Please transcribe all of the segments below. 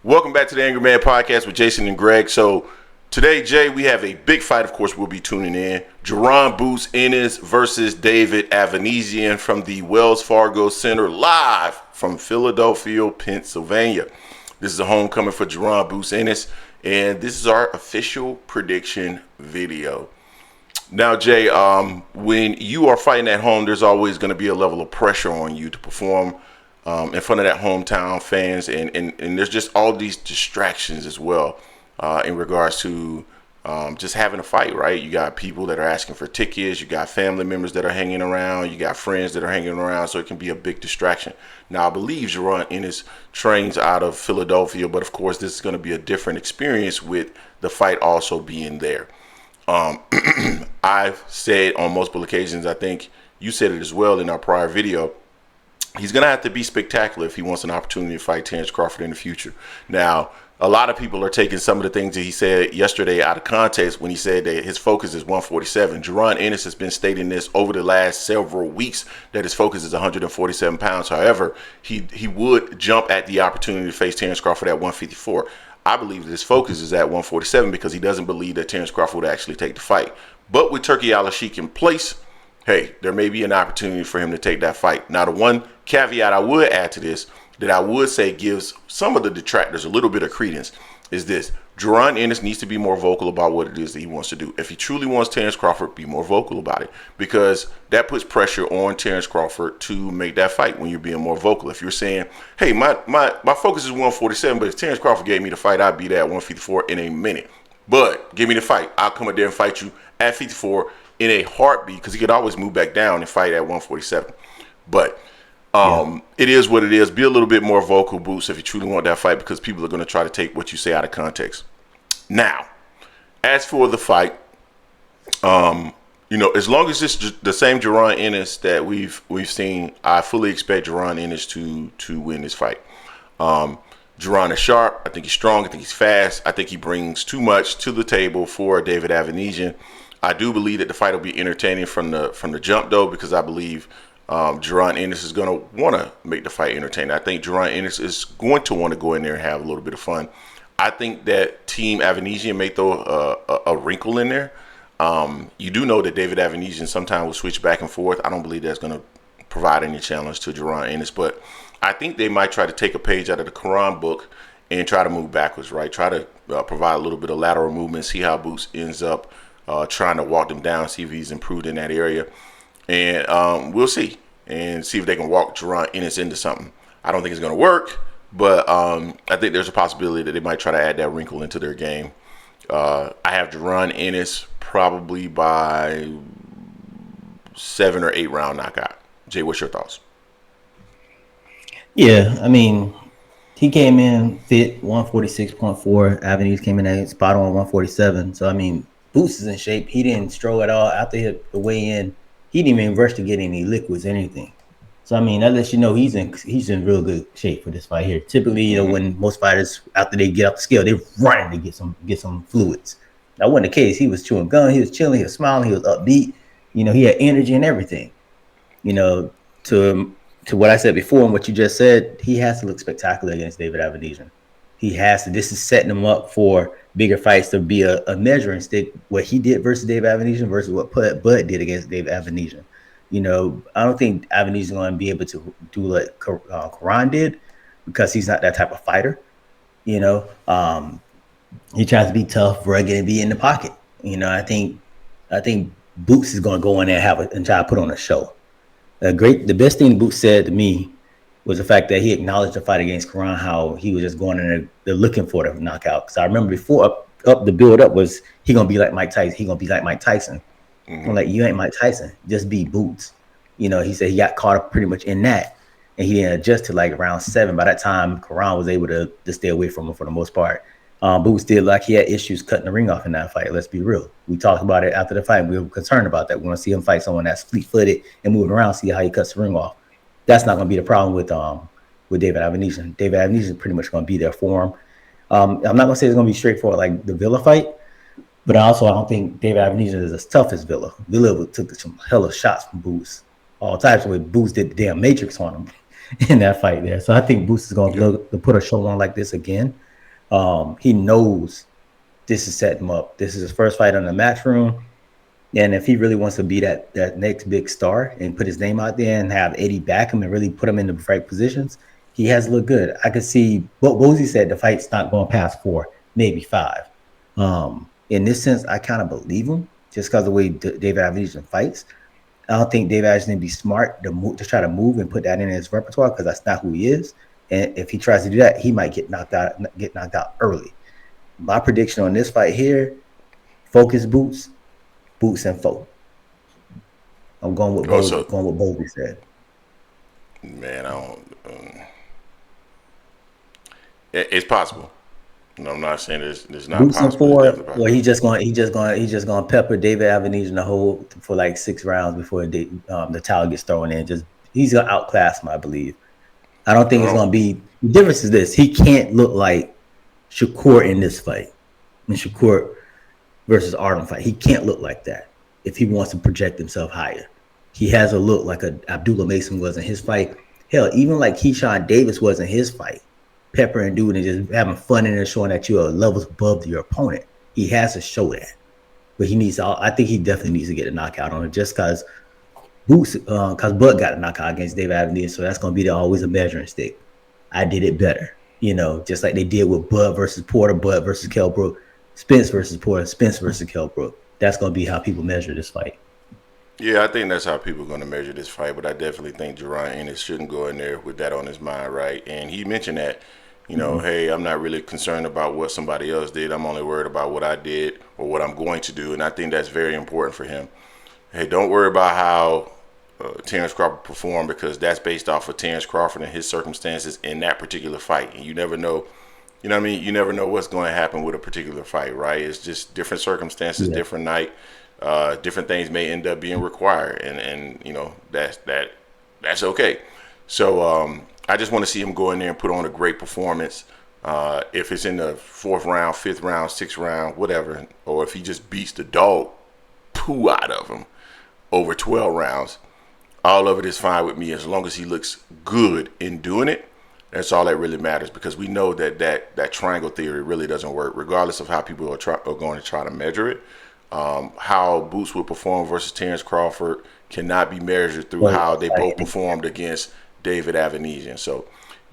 Welcome back to the Angry Man Podcast with Jason and Greg. So today, Jay, we have a big fight. Of course, we'll be tuning in. Jaron Ennis versus David Avanesyan from the Wells Fargo Center, live from Philadelphia, Pennsylvania. This is a homecoming for Jaron Ennis, and this is our official prediction video. Now, Jay, when you are fighting at home, there's always going to be a level of pressure on you to perform in front of that hometown fans, and there's just all these distractions as well in regards to just having a fight, right? You got people that are asking for tickets, you got family members that are hanging around, you got friends that are hanging around, so it can be a big distraction. Now, I believe Jaron Ennis trains out of Philadelphia, but of course this is going to be a different experience with the fight also being there. I've said on multiple occasions, I think you said it as well in our prior video, he's going to have to be spectacular if he wants an opportunity to fight Terrence Crawford in the future. Now, a lot of people are taking some of the things that he said yesterday out of context when he said that his focus is 147. Jaron Ennis has been stating this over the last several weeks that his focus is 147 pounds. However, he would jump at the opportunity to face Terrence Crawford at 154. I believe that his focus is at 147 because he doesn't believe that Terrence Crawford would actually take the fight. But with Turki Al-Sheikh in place, hey, there may be an opportunity for him to take that fight. Now, the one caveat I would add to this that I would say gives some of the detractors a little bit of credence is this. Jaron Ennis needs to be more vocal about what it is that he wants to do. If he truly wants Terrence Crawford, be more vocal about it, because that puts pressure on Terrence Crawford to make that fight when you're being more vocal. If you're saying, hey, my focus is 147, but if Terrence Crawford gave me the fight, I'd be there at 154 in a minute. But give me the fight. I'll come up there and fight you at 54 in a heartbeat, because he could always move back down and fight at 147. But it is what it is. Be a little bit more vocal, Boots, if you truly want that fight, because people are going to try to take what you say out of context. Now, as for the fight, as long as it's the same Jaron Ennis that we've seen, I fully expect Jaron Ennis to win this fight. Jaron is sharp. I think he's strong. I think he's fast. I think he brings too much to the table for David Avanesyan. I do believe that the fight will be entertaining from the jump, though, because I believe Jaron Ennis is going to want to make the fight entertaining. I think Jaron Ennis is going to want to go in there and have a little bit of fun. I think that Team Avanesyan may throw a wrinkle in there. You do know that David Avanesyan sometimes will switch back and forth. I don't believe that's going to provide any challenge to Jaron Ennis, but I think they might try to take a page out of the Quran book and try to move backwards, right? Try to provide a little bit of lateral movement, see how Boots ends up trying to walk them down, see if he's improved in that area. And we'll see, and see if they can walk Jaron Ennis into something. I don't think it's going to work, but I think there's a possibility that they might try to add that wrinkle into their game. I have Jaron Ennis probably by 7 or 8 round knockout. Jay, what's your thoughts? Yeah, I mean, he came in fit 146.4. Avenues came in at spot on 147. So, I mean, Boots is in shape. He didn't stroll at all after the weigh-in. He didn't even rush to get any liquids or anything. So, I mean, that lets you know he's in real good shape for this fight here. Typically, when most fighters, after they get off the scale, they're running to get some fluids. That wasn't the case. He was chewing gum. He was chilling. He was smiling. He was upbeat. He had energy and everything. To what I said before and what you just said, he has to look spectacular against David Avanesyan. He has to. This is setting him up for bigger fights to be a measuring stick. What he did versus David Avanesyan versus what Bud did against David Avanesyan. I don't think Avanesyan is going to be able to do like Quran did, because he's not that type of fighter. He tries to be tough, rugged, and be in the pocket. I think Boots is going to go in there and try to put on a show. The best thing Boots said to me was the fact that he acknowledged the fight against Quran, how he was just going in there looking for the knockout. Because I remember before up the build up was he gonna be like Mike Tyson. He gonna be like Mike Tyson. Mm-hmm. I'm like, you ain't Mike Tyson. Just be Boots. He said he got caught up pretty much in that, and he didn't adjust to like round 7. By that time, Quran was able to stay away from him for the most part. Boots did like he had issues cutting the ring off in that fight. Let's be real. We talked about it after the fight. We were concerned about that. We want to see him fight someone that's fleet-footed and moving around, see how he cuts the ring off. That's not going to be the problem with David Avanesyan. David Avanesyan is pretty much going to be there for him. I'm not going to say it's going to be straightforward like the Villa fight, but I don't think David Avanesyan is as tough as Villa. Villa took some hella shots from Boots. All types of ways. Boots did the damn Matrix on him in that fight there. So I think Boots is going to put a show on like this again. He knows this is setting him up. This is his first fight on the Matchroom. And if he really wants to be that next big star and put his name out there and have Eddie back him and really put him in the right positions, he has to look good. I could see what Bozy said, the fight's not going past 4, maybe 5. In this sense, I kind of believe him just because of the way David Avanesyan fights. I don't think David Avanesyan be smart to try to move and put that in his repertoire because that's not who he is. And if he tries to do that, he might get knocked out early. My prediction on this fight here: focus boots and foe. I'm going with what Bobby said. Man, I don't. It's possible. No, I'm not saying it's not Boots possible. and 4. Well, he's just going to pepper David Avanesyan the whole for like 6 rounds before the towel gets thrown in. He's going to outclass him, I believe. I don't think it's going to be. The difference is this: he can't look like Shakur in this fight. Shakur versus Artem fight, he can't look like that if he wants to project himself higher. He has a look like Abdullah Mason was in his fight. Hell, even like Keyshawn Davis was in his fight. Pepper and dude and just having fun in there, showing that you're levels above your opponent. He has to show that. But I think he definitely needs to get a knockout on it just because Bud got a knockout against David Avanesyan, so that's going to be always a measuring stick. I did it better, just like they did with Bud versus Porter, Bud versus Kell Brook, Spence versus Porter, Spence versus Kell Brook. That's going to be how people measure this fight. Yeah, I think that's how people are going to measure this fight, but I definitely think Jaron Ennis shouldn't go in there with that on his mind, right? And he mentioned that, hey, I'm not really concerned about what somebody else did. I'm only worried about what I did or what I'm going to do, and I think that's very important for him. Hey, don't worry about how Terrence Crawford performed because that's based off of Terrence Crawford and his circumstances in that particular fight, and you never know. You know what I mean? You never know what's going to happen with a particular fight, right? It's just different circumstances, different night. Different things may end up being required, and that's okay. So I just want to see him go in there and put on a great performance. If it's in the 4th round, 5th round, 6th round, whatever, or if he just beats the dog poo out of him over 12 rounds, all of it is fine with me as long as he looks good in doing it. That's all that really matters because we know that triangle theory really doesn't work, regardless of how people are going to try to measure it. How Boots will perform versus Terrence Crawford cannot be measured through how they both performed against David Avanesyan. So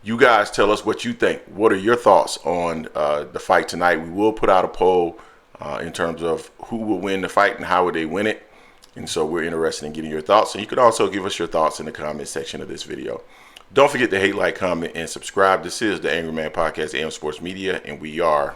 you guys tell us what you think. What are your thoughts on the fight tonight? We will put out a poll in terms of who will win the fight and how would they win it. And so we're interested in getting your thoughts. And you could also give us your thoughts in the comment section of this video. Don't forget to hate, like, comment, and subscribe. This is the Angry Man Podcast, AM Sports Media, and we are